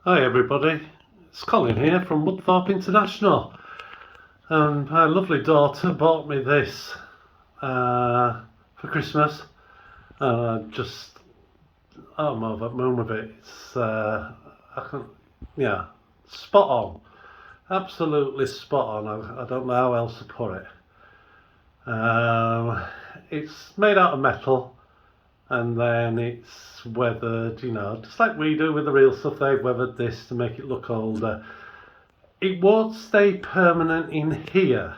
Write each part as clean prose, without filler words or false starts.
Hi everybody, it's Colin here from Woodthorpe International, and my lovely daughter bought me this for Christmas, and I'm over the moon with it. I can, yeah, spot on, absolutely spot on. I don't know how else to put it. It's made out of metal, and then it's weathered, just like we do with the real stuff. They've weathered this to make it look older. It won't stay permanent in here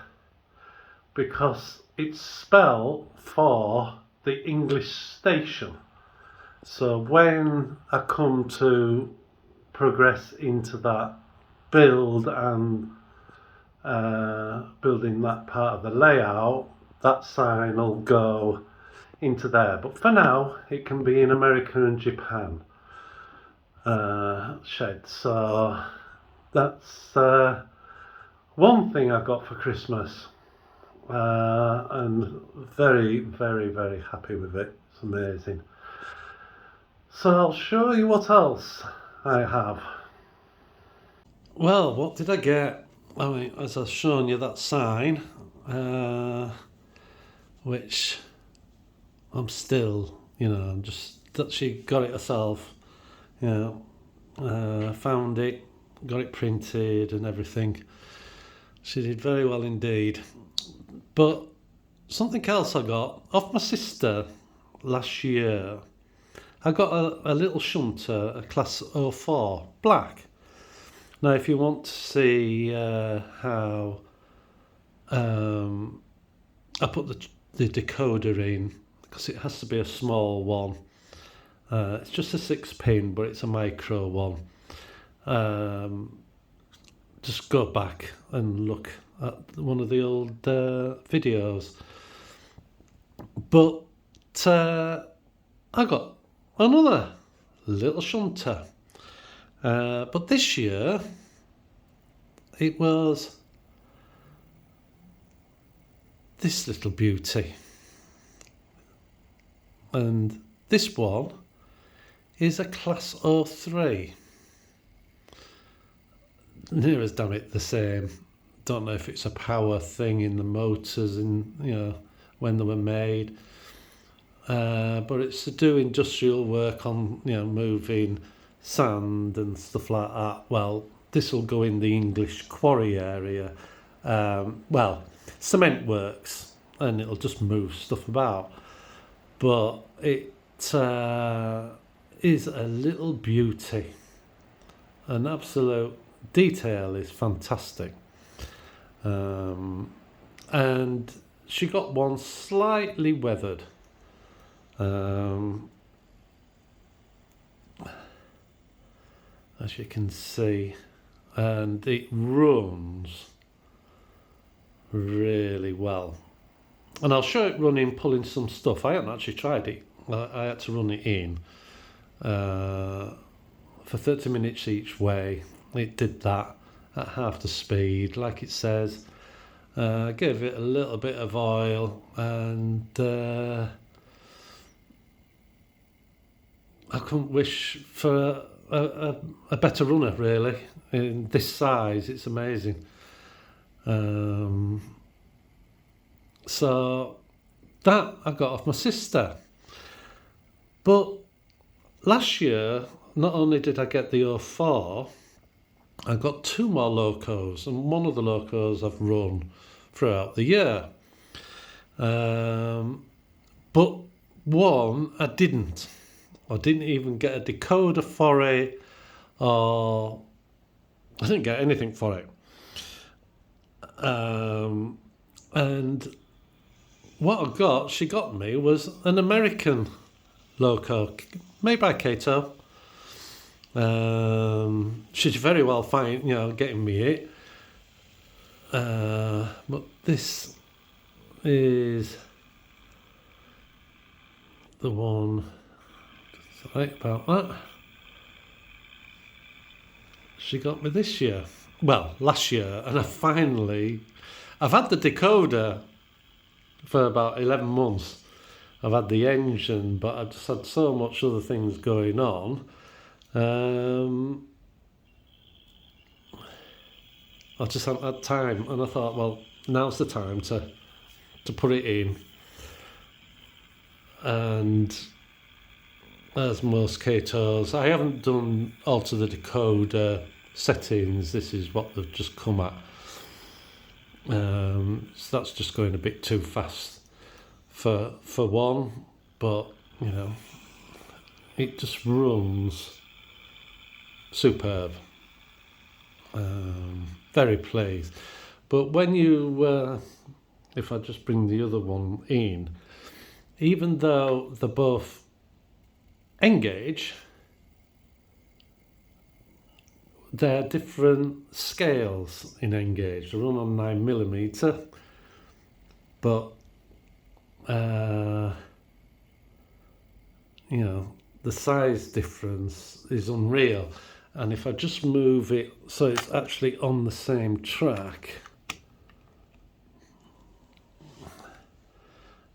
because it's spelled for the English station. So when I come to progress into that build and building that part of the layout, that sign will go into there. But for now, it can be in America and Japan shed. So that's one thing I got for Christmas, and very, very, very happy with it. It's amazing. So I'll show you what else I have. Well, what did I get? I mean, as I've shown you that sign, which I'm still, I'm just that she got it herself, found it, got it printed and everything. She did very well indeed. But something else I got off my sister last year. I got a little shunter, a class 04 black. Now, if you want to see how I put the decoder in, because it has to be a small one. It's just a 6-pin, but it's a micro one. Just go back and look at one of the old videos. But I got another little shunter. But this year it was this little beauty. And this one is a class 03. Near as damn it the same. Don't know if it's a power thing in the motors and when they were made. But it's to do industrial work on moving sand and stuff like that. Well, this will go in the English quarry area. Cement works, and it'll just move stuff about. But it is a little beauty. An absolute detail is fantastic. And she got one slightly weathered. As you can see, and it runs really well. And I'll show it running, pulling some stuff. I haven't actually tried it. I had to run it in for 30 minutes each way. It did that at half the speed, like it says. Gave it a little bit of oil, and I couldn't wish for a better runner, really. In this size, it's amazing. So that I got off my sister. But last year, not only did I get the 04, I got 2 more locos, and one of the locos I've run throughout the year. But one I didn't. I didn't even get a decoder for it, or I didn't get anything for it. And what she got me was an American loco made by Kato. She's very well fine, getting me it. But this is the one. Right about that. She got me this year. Well, last year, and I've had the decoder for about 11 months. I've had the engine, but I just had so much other things going on. I just hadn't had time, and I thought, well, now's the time to put it in. And as most Katos, I haven't done alter the decoder settings. This is what they've just come at. So that's just going a bit too fast for one, but you know, it just runs superb. Very pleased. But when you, if I just bring the other one in, even though they're both N-Gage, they're different scales in N-Gage. They run on 9mm, but you know, the size difference is unreal. And if I just move it so it's actually on the same track,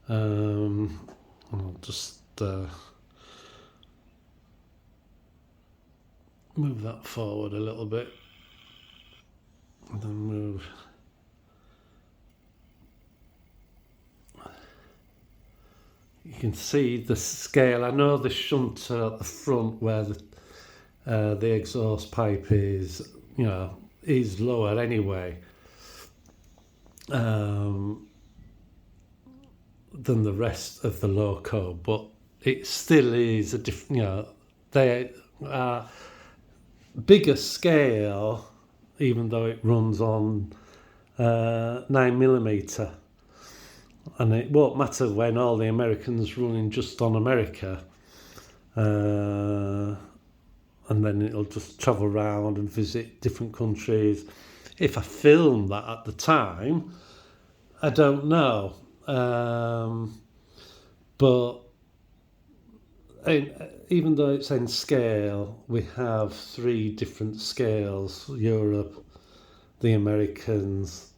I'll just move that forward a little bit, and then move. You can see the scale. I know the shunter at the front where the exhaust pipe is, you know, is lower anyway than the rest of the loco, but it still is a different, you know, they are bigger scale, even though it runs on 9mm. And it won't matter when all the Americans running just on America, and then it'll just travel around and visit different countries. If I film that at the time, I don't know. But even though it's in scale, we have 3 different scales: Europe, the Americans,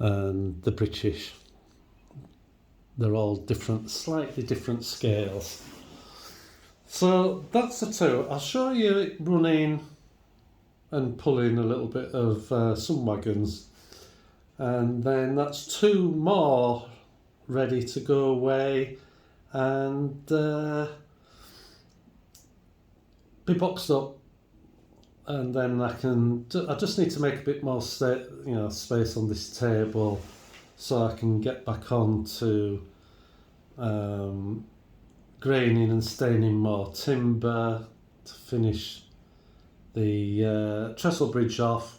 and the British. They're all different, slightly different scales. So that's the two. I'll show you it running and pulling a little bit of some wagons, and then that's 2 more ready to go away and be boxed up, and then I just need to make a bit more space on this table so I can get back on to graining and staining more timber to finish the trestle bridge off.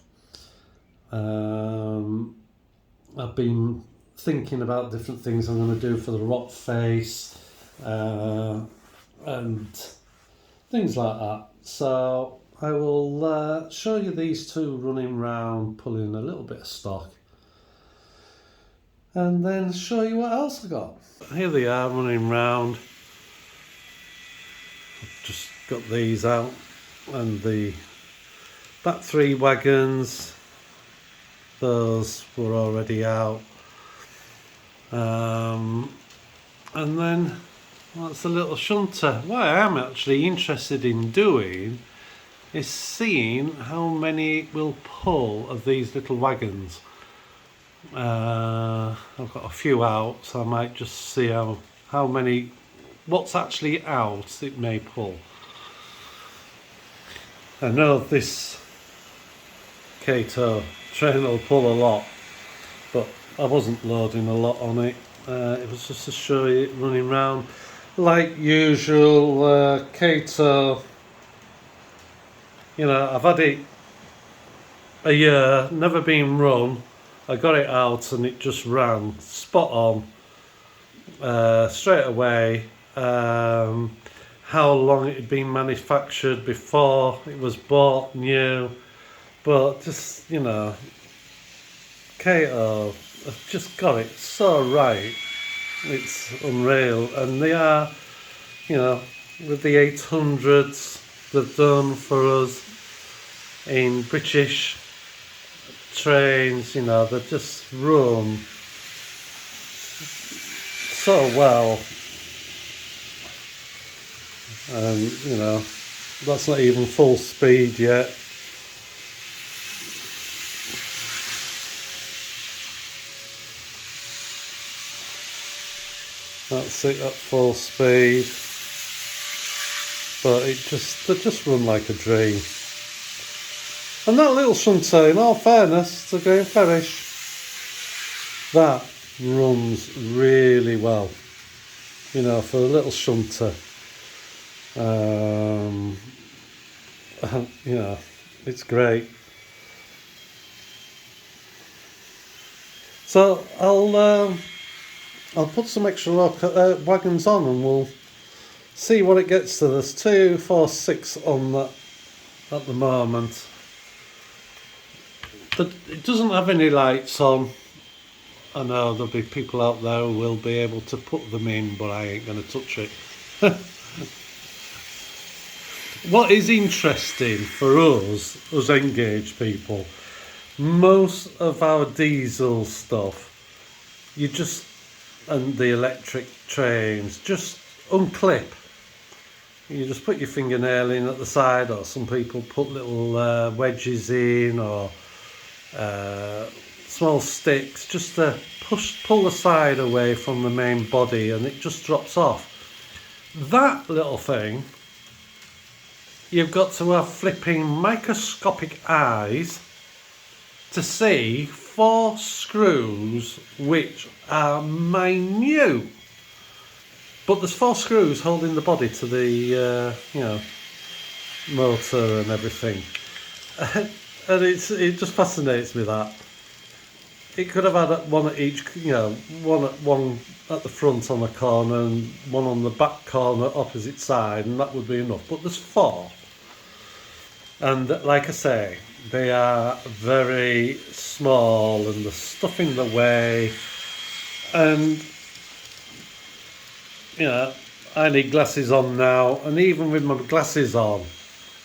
I've been thinking about different things I'm going to do for the rock face and things like that. So I will show you these 2 running round, pulling a little bit of stock, and then show you what else I got. Here they are running round. I've just got these out, and the back 3 wagons, those were already out. And then that's a little shunter. What I am actually interested in doing is seeing how many it will pull of these little wagons. I've got a few out, so I might just see how many, what's actually out it may pull. I know this Kato train will pull a lot, but I wasn't loading a lot on it. It was just to show you it running round like usual. Kato, you know, I've had it a year, never been run. I got it out and it just ran spot on straight away. How long it had been manufactured before it was bought new, but just, you know, Kato have just got it so right. It's unreal. And they are, you know, with the 800s they've done for us in British trains, you know, they just run so well. And, you know, that's not even full speed yet. That's it at full speed. But they just run like a dream. And that little shunter, in all fairness to Graham Parish, that runs really well. You know, for a little shunter. You know, it's great. So I'll put some extra wagons on and we'll see what it gets to. There's 2, 4, 6 on that at the moment. It doesn't have any lights on. I know there'll be people out there who will be able to put them in, but I ain't going to touch it. What is interesting for us engaged people, most of our diesel stuff, and the electric trains, just unclip. You just put your fingernail in at the side, or some people put little wedges in, or small sticks, just to pull the side away from the main body, and it just drops off. That little thing, you've got to have flipping microscopic eyes to see 4 screws which are minute, but there's 4 screws holding the body to the motor and everything. And it just fascinates me that it could have had one at each, one at the front on the corner and one on the back corner opposite side, and that would be enough. But there's 4, and like I say, they are very small and there's stuff in the way, and I need glasses on now, and even with my glasses on,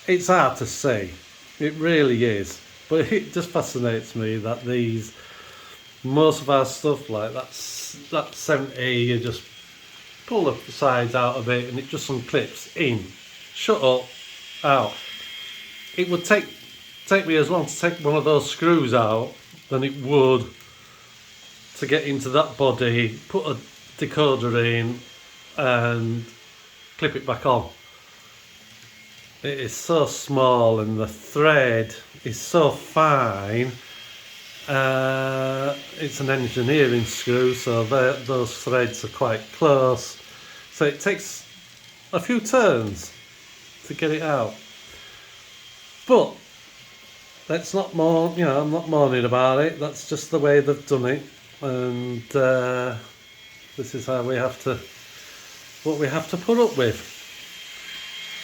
it's hard to see. It really is. But it just fascinates me that most of our stuff, like that 70, you just pull the sides out of it and it just unclips in, shut up, out. It would take me as long to take one of those screws out than it would to get into that body, put a decoder in and clip it back on. It is so small and the thread is so fine. It's an engineering screw, so those threads are quite close, so it takes a few turns to get it out. But let's not moan, I'm not moaning about it. That's just the way they've done it, and this is how what we have to put up with.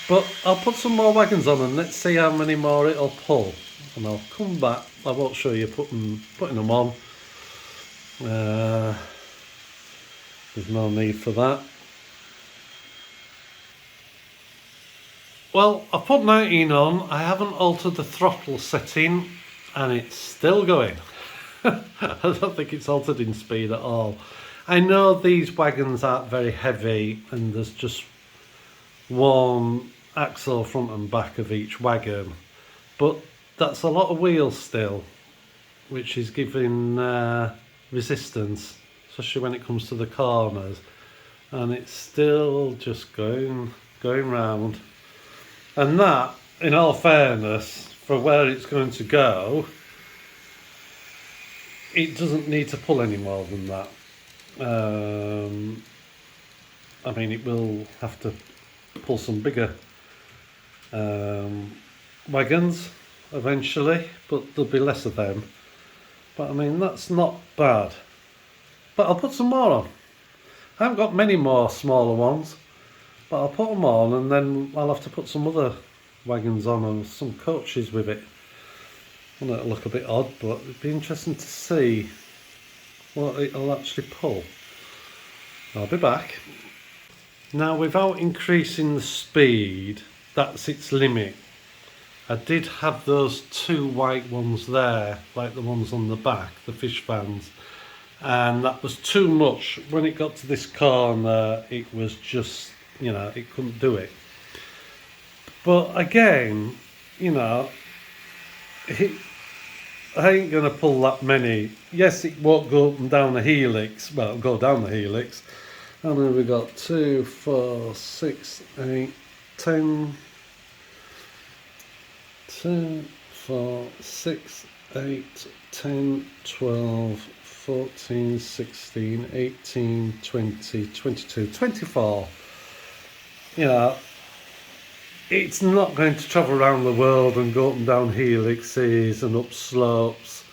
But I'll put some more wagons on and let's see how many more it'll pull, and I'll come back. I won't show you putting them on. There's no need for that. Well, I've put 19 on. I haven't altered the throttle setting and it's still going. I don't think it's altered in speed at all. I know these wagons aren't very heavy and there's just one axle front and back of each wagon, but that's a lot of wheels still, which is giving resistance, especially when it comes to the corners, and it's still just going round. And that, in all fairness, for where it's going to go, it doesn't need to pull any more than that. I mean, it will have to pull some bigger wagons eventually, but there'll be less of them. But I mean, that's not bad. But I'll put some more on. I haven't got many more smaller ones, but I'll put them on, and then I'll have to put some other wagons on and some coaches with it. And it'll look a bit odd, but it'd be interesting to see what it'll actually pull. I'll be back. Now, without increasing the speed, that's its limit. I did have those 2 white ones there, like the ones on the back, the fish vans, and that was too much. When it got to this corner, it was just, it couldn't do it. But again, I ain't going to pull that many. Yes, it won't go up and down the helix, well, it'll go down the helix, And then we got 2, 4, 6, 8, 10. 2, 4, 6, 8, 10, 12, 14, 16, 18, 20, 22, 24. You know, it's not going to travel around the world and go up and down helixes and up slopes.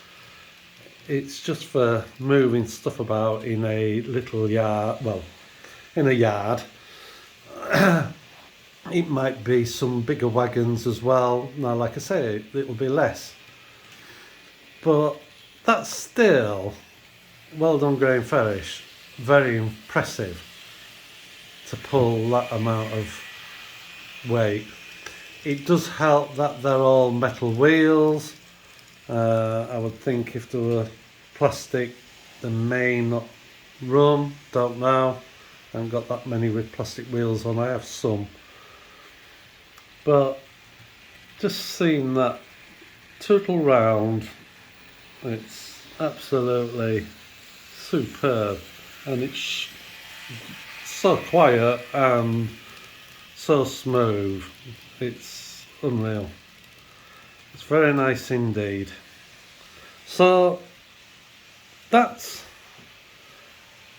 It's just for moving stuff about in a little yard, well, in a yard. It might be some bigger wagons as well. Now, like I say, it'll be less. But that's still, well done Graham Farish, very impressive to pull that amount of weight. It does help that they're all metal wheels. I would think if they were plastic, they may not run, don't know. I haven't got that many with plastic wheels on, I have some. But just seeing that total round, it's absolutely superb, and it's so quiet and so smooth. It's unreal. It's very nice indeed. So that's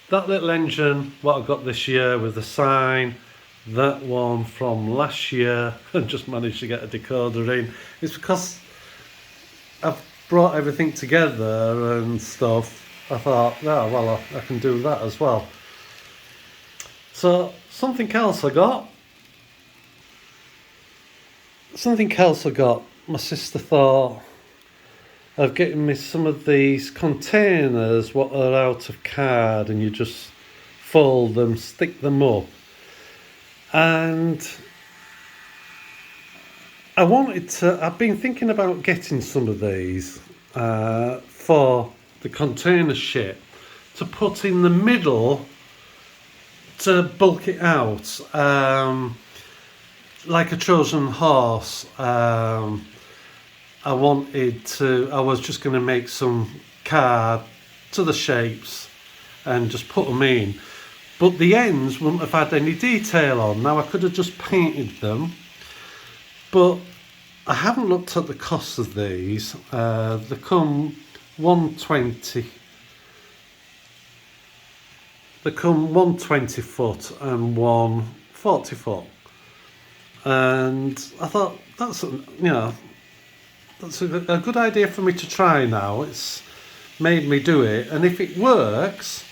that little engine what I got this year with the sign. That one from last year and just managed to get a decoder in. It's because I've brought everything together and stuff. I thought, oh, well, I can do that as well. So something else I got. My sister thought of getting me some of these containers what are out of card, and you just fold them, stick them up. And I've been thinking about getting some of these for the container ship to put in the middle to bulk it out, like a Trojan horse. I was just going to make some card to the shapes and just put them in. But the ends wouldn't have had any detail on. Now I could have just painted them, but I haven't looked at the cost of these. They come 120. They come 120 foot and 140 foot. And I thought that's a good idea for me to try now. It's made me do it, and if it works,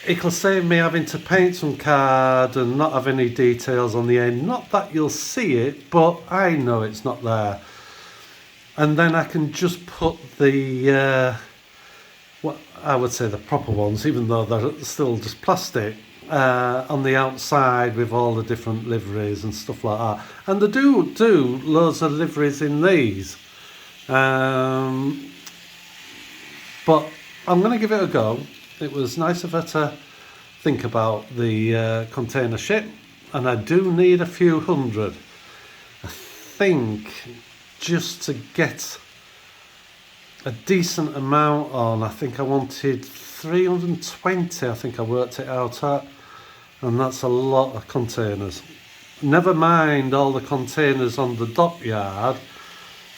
it'll save me having to paint some card and not have any details on the end. Not that you'll see it, but I know it's not there. And then I can just put the, what I would say the proper ones, even though they're still just plastic, on the outside with all the different liveries and stuff like that. And they do loads of liveries in these. But I'm going to give it a go. It was nice of her to think about the container ship, and I do need a few hundred. I think just to get a decent amount on, I think I wanted 320, I think I worked it out at, and that's a lot of containers. Never mind all the containers on the dockyard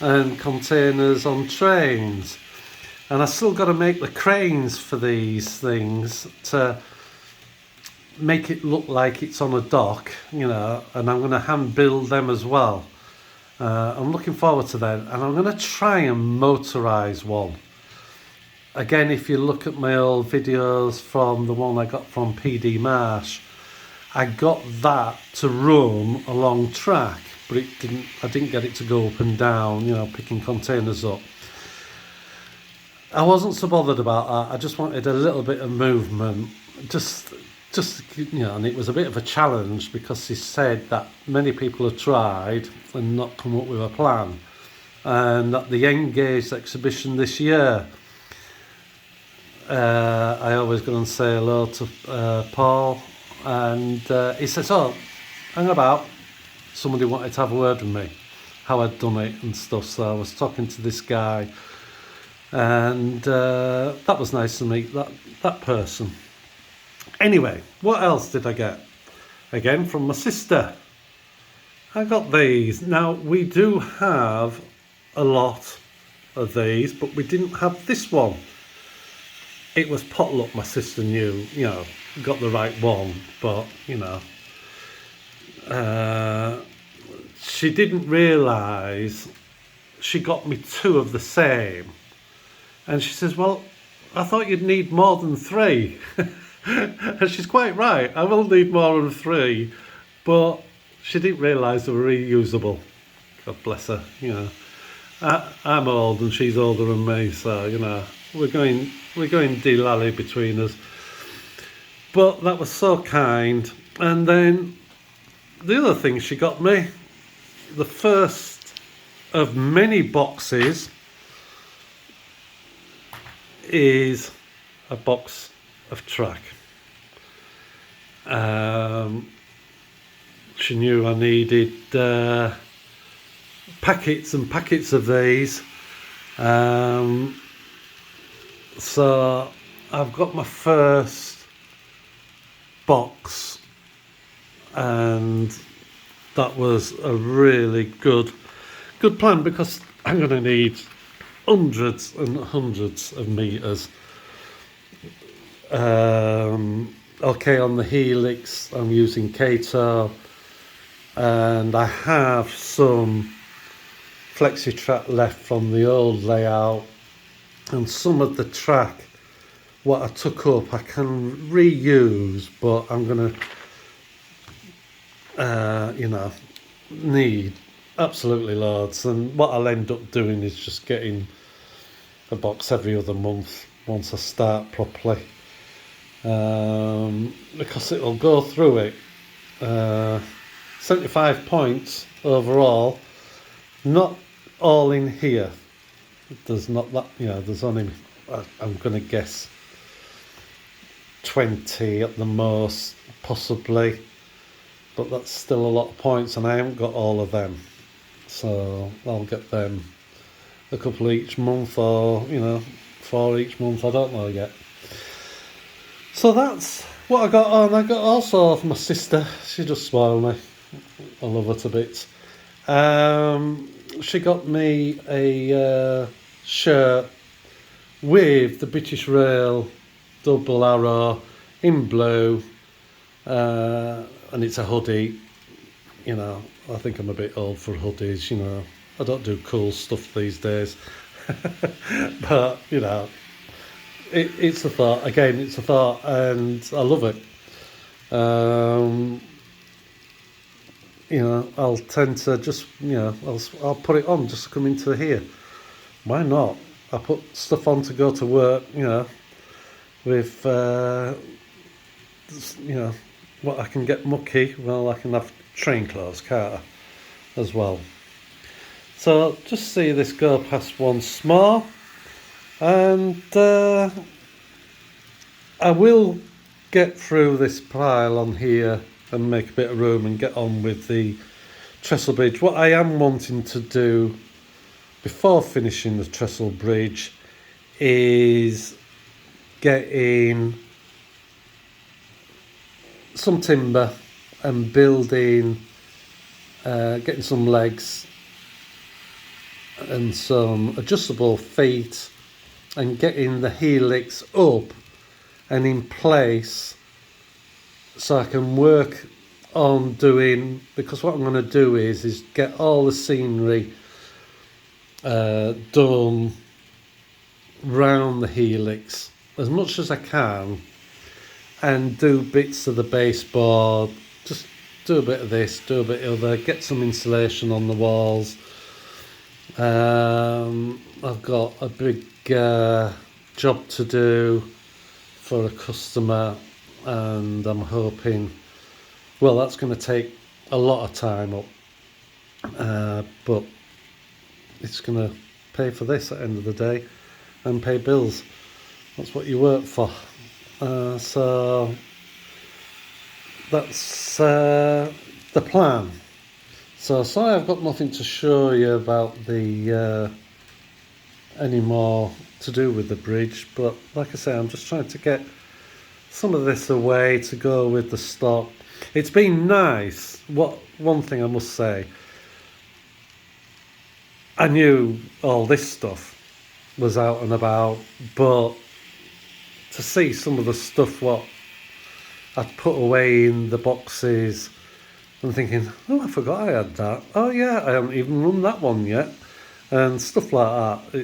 and containers on trains. And I still got to make the cranes for these things to make it look like it's on a dock, and I'm going to hand build them as well. I'm looking forward to that, and I'm going to try and motorise one. Again, if you look at my old videos from the one I got from PD Marsh, I got that to run along track, but I didn't get it to go up and down, picking containers up. I wasn't so bothered about that. I just wanted a little bit of movement, just and it was a bit of a challenge because he said that many people have tried and not come up with a plan, and at the Engaged exhibition this year, I always go and say hello to Paul, and he says, "Oh, hang about, somebody wanted to have a word with me, how I'd done it and stuff." So I was talking to this guy. And that was nice to meet that person. Anyway, what else did I get? Again, from my sister. I got these. Now, we do have a lot of these, but we didn't have this one. It was potluck. My sister knew, got the right one, but, she didn't realise she got me 2 of the same. And she says, well, I thought you'd need more than 3. And she's quite right. I will need more than 3, but she didn't realise they were reusable. God bless her. I'm old and she's older than me, so we're going de-lally between us. But that was so kind. And then the other thing she got me, the first of many boxes, is a box of track. She knew I needed packets and packets of these, so I've got my first box, and that was a really good plan, because I'm going to need hundreds and hundreds of meters. Okay, on the Helix I'm using Kato, and I have some flexi-track left from the old layout, and some of the track what I took up I can reuse, but I'm gonna need absolutely loads, and what I'll end up doing is just getting a box every other month once I start properly, because it'll go through it. 75 points overall, not all in here. There's not that, there's only, I'm going to guess 20 at the most, possibly, but that's still a lot of points, and I haven't got all of them, so I'll get them a couple each month, or 4 each month, I don't know yet. So that's what I got on. I got also from my sister, she just spoiled me, I love her to bits. She got me a shirt with the British Rail double arrow in blue, and it's a hoodie. I think I'm a bit old for hoodies. I don't do cool stuff these days. But it's a thought. Again, it's a thought, and I love it. I'll tend to just, I'll put it on just to come into here. Why not? I put stuff on to go to work, with, what I can get mucky. Well, I can have train clothes, can't I, as well. So just see this go past once more, and I will get through this pile on here and make a bit of room and get on with the trestle bridge. What I am wanting to do before finishing the trestle bridge is getting some timber and building, getting some legs and some adjustable feet, and getting the Helix up and in place, so I can work on doing, because what I'm going to do is get all the scenery done round the Helix as much as I can, and do bits of the baseboard, just do a bit of this, do a bit of other, get some insulation on the walls. I've got a big job to do for a customer, and I'm hoping, well, that's going to take a lot of time up, but it's going to pay for this at the end of the day, and pay bills. That's what you work for. So that's the plan. So sorry I've got nothing to show you about the any more to do with the bridge, but like I say, I'm just trying to get some of this away to go with the stock. It's been nice. One thing I must say, I knew all this stuff was out and about, but to see some of the stuff what I'd put away in the boxes, and thinking, oh, I forgot I had that. Oh yeah, I haven't even run that one yet, and stuff like that.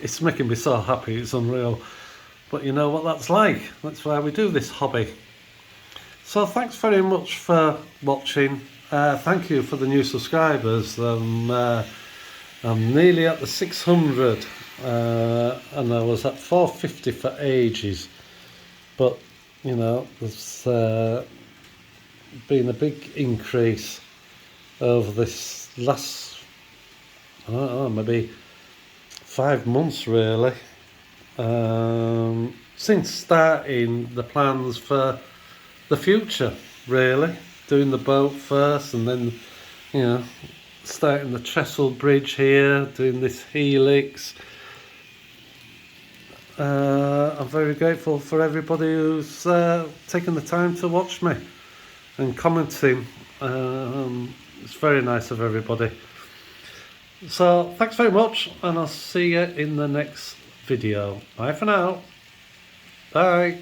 It's making me so happy. It's unreal. But you know what that's like. That's why we do this hobby. So thanks very much for watching. Thank you for the new subscribers. I'm nearly at the 600, and I was at 450 for ages. But you know, there's been a big increase over this last, I don't know, maybe 5 months really, since starting the plans for the future, really. Doing the boat first, and then, you know, starting the trestle bridge here, doing this helix. I'm very grateful for everybody who's taken the time to watch me and commenting. It's very nice of everybody. So thanks very much, and I'll see you in the next video. Bye for now. Bye.